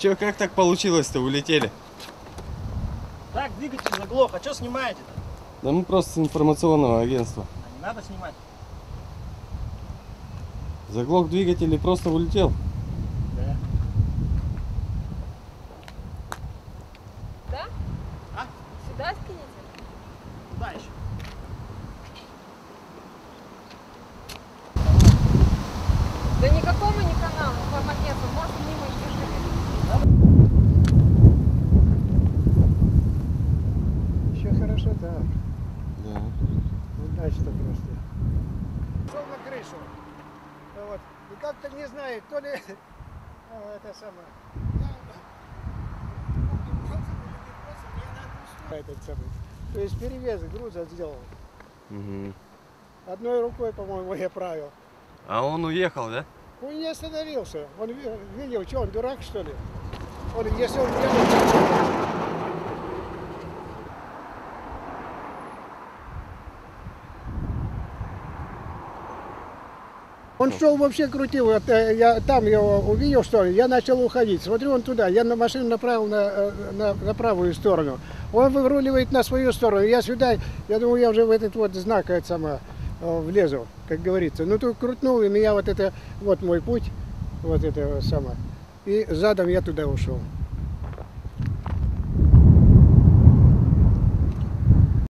Че, как так получилось-то, улетели? Так, двигатель заглох, а что снимаете-то? Да мы просто с информационного агентства. Не надо снимать. Заглох двигатель и просто улетел. Да. Да? А? Сюда скинете? Куда еще? Да никакому не канал, информагентство. Может, мимо езжай. Еще хорошо, да. Да. Удачно просто. Шел на крышу. Вот. И как-то не знаю, то ли это самое. Этот самый. То есть перевес груза сделал. Угу. Одной рукой, по-моему, я правил. А он уехал, да? Он не остановился. Он видел, что он дурак, что ли? Он, если он делает... Он шел вообще крутил, я там его увидел, что ли, я начал уходить. Смотрю, он туда, я на машину направил на правую сторону. Он выруливает на свою сторону, я сюда, я думаю, я уже в этот вот знак это самое, влезу, как говорится. Ну тут крутнул, и меня вот это, вот мой путь, вот это самое. И задом я туда ушел.